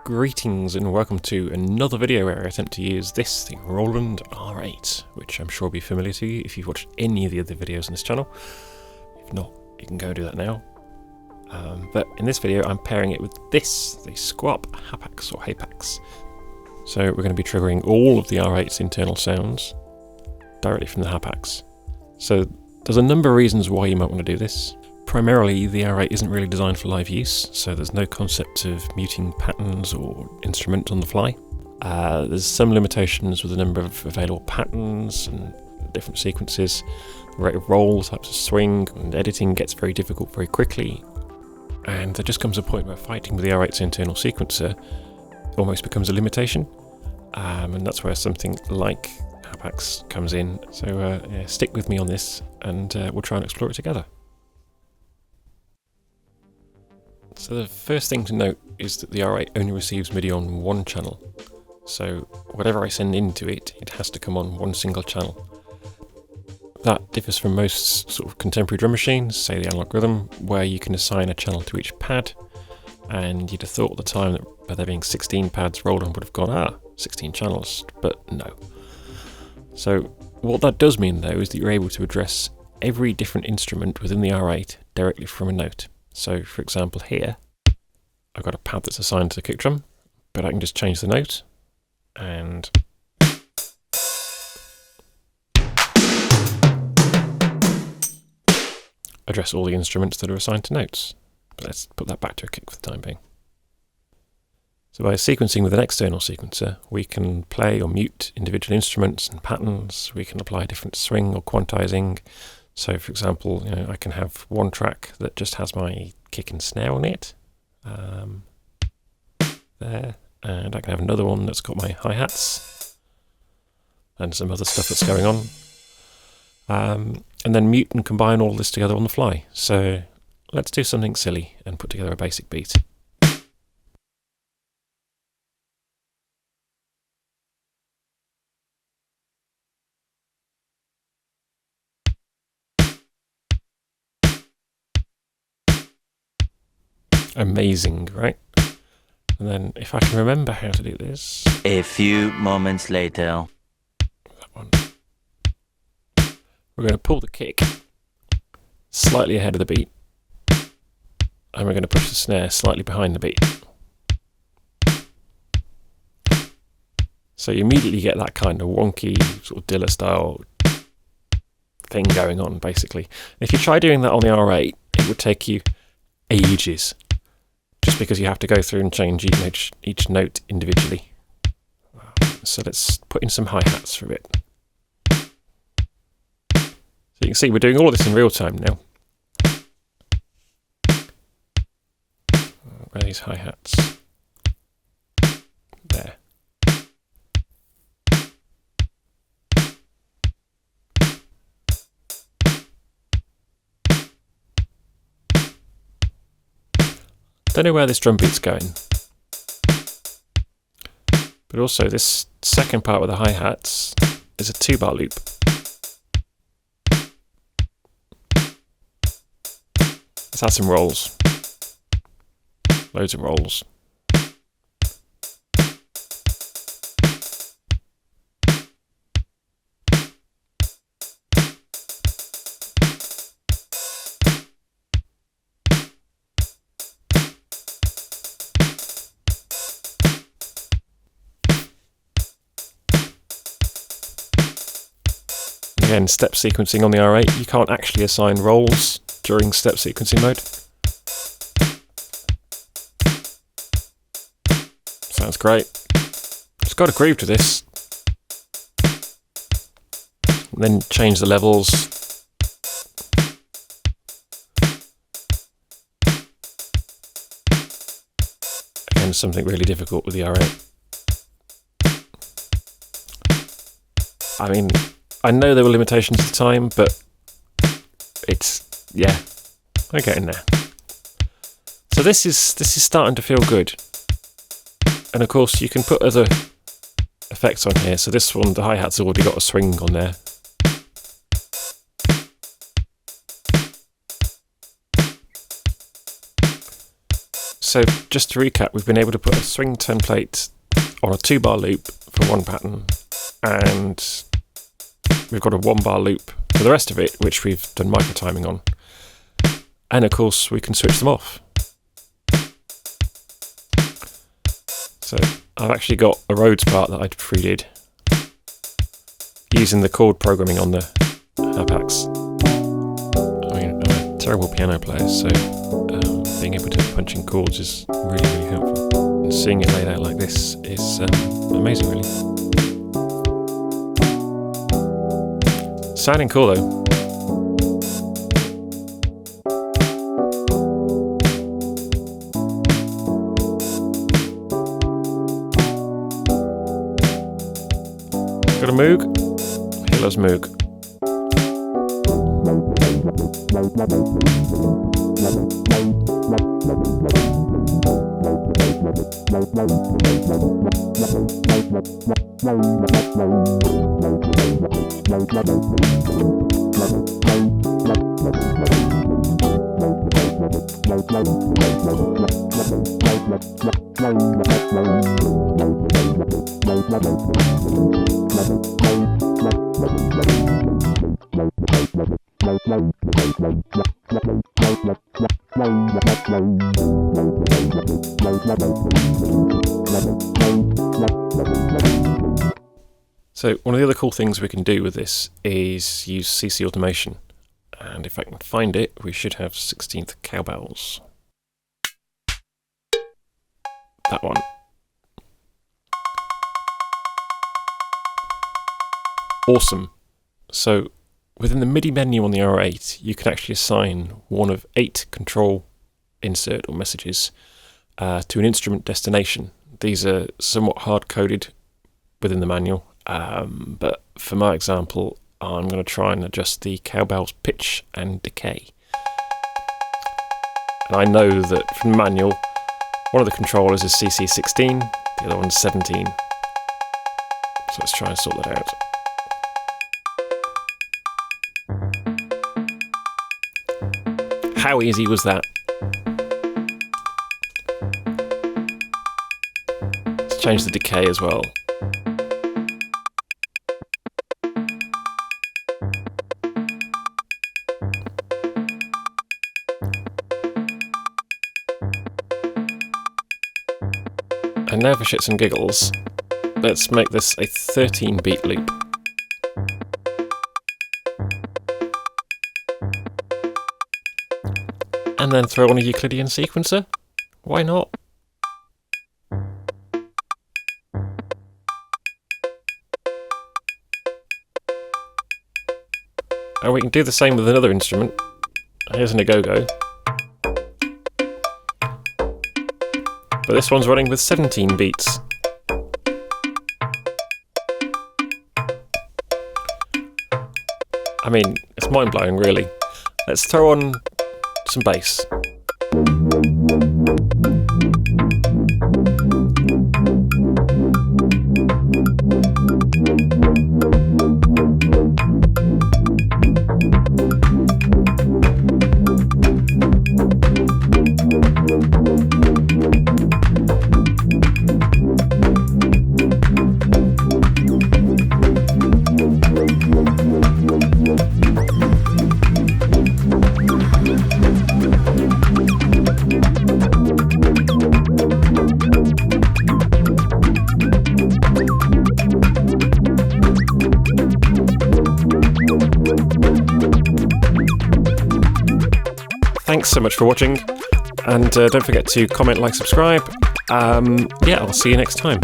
Greetings and welcome to another video where I attempt to use the Roland R-8, which I'm sure will be familiar to you if you've watched any of the other videos on this channel. If not, you can go and do that now. But in this video I'm pairing it with the Squarp Hapax or Hapax. So we're going to be triggering all of the R8's internal sounds directly from the Hapax. So there's a number of reasons why you might want to do this. Primarily, the R8 isn't really designed for live use, so there's no concept of muting patterns or instruments on the fly. There's some limitations with the number of available patterns and different sequences. The rate of roll, types of swing, and editing gets very difficult very quickly. And there just comes a point where fighting with the R8's internal sequencer almost becomes a limitation. And that's where something like Hapax comes in. So yeah, stick with me on this, and we'll try and explore it together. So the first thing to note is that the R8 only receives MIDI on one channel. So whatever I send into it, it has to come on one single channel. That differs from most sort of contemporary drum machines, say the Analog Rhythm, where you can assign a channel to each pad. And you'd have thought at the time that by there being 16 pads, Roland would have gone, 16 channels, but no. So what that does mean though is that you're able to address every different instrument within the R8 directly from a note. So for example here, I've got a pad that's assigned to the kick drum, but I can just change the note and address all the instruments that are assigned to notes. But let's put that back to a kick for the time being. So by sequencing with an external sequencer, we can play or mute individual instruments and patterns. We can apply different swing or quantizing. So for example, I can have one track that just has my kick and snare on it, there, and I can have another one that's got my hi-hats and some other stuff that's going on, and then mute and combine all this together on the fly. So let's do something silly and put together a basic beat. Amazing, right? And then if I can remember how to do this... A few moments later. That one. We're going to pull the kick slightly ahead of the beat. And we're going to push the snare slightly behind the beat. So you immediately get that kind of wonky, sort of Dilla style thing going on, basically. If you try doing that on the R8, it would take you ages. Just because you have to go through and change each note individually. So let's put in some hi-hats for a bit. So you can see we're doing all of this in real time now. Where are these hi-hats? There. Don't know where this drum beat's going, but also this second part with the hi-hats is a 2-bar loop. Let's add some rolls, loads of rolls. Again, step sequencing on the R8, you can't actually assign rolls during step sequencing mode. Sounds great. Just got a groove to this. And then change the levels. Again, something really difficult with the R8. I mean, I know there were limitations at the time, but it's, yeah, we're getting there. So this is starting to feel good. And of course you can put other effects on here. So this one, the hi-hat's already got a swing on there. So just to recap, we've been able to put a swing template on a 2-bar loop for one pattern, and we've got a 1-bar loop for the rest of it, which we've done micro timing on. And of course, we can switch them off. So I've actually got a Rhodes part that I pre-did using the chord programming on the Hapax. I mean, I'm a terrible piano player, so being able to punch in chords is really, really helpful. And seeing it laid out like this is amazing, really. Sounding cool, though. Got a Moog? He loves Moog. So one of the other cool things we can do with this is use CC automation, and if I can find it, we should have 16th cowbells. That one. Awesome. So within the MIDI menu on the R8, you can actually assign one of 8 control insert or messages to an instrument destination. These are somewhat hard-coded within the manual, but for my example, I'm going to try and adjust the cowbell's pitch and decay. And I know that from the manual, one of the controllers is CC16, the other one's 17. So let's try and sort that out. How easy was that? Let's change the decay as well. And now for shits and giggles, let's make this a 13-beat loop. And then throw on a Euclidean sequencer. Why not? And we can do the same with another instrument. Here's an agogo. But this one's running with 17 beats. I mean, it's mind-blowing, really. Let's throw on some bass. Thanks so much for watching, and don't forget to comment, like, subscribe. Yeah, I'll see you next time.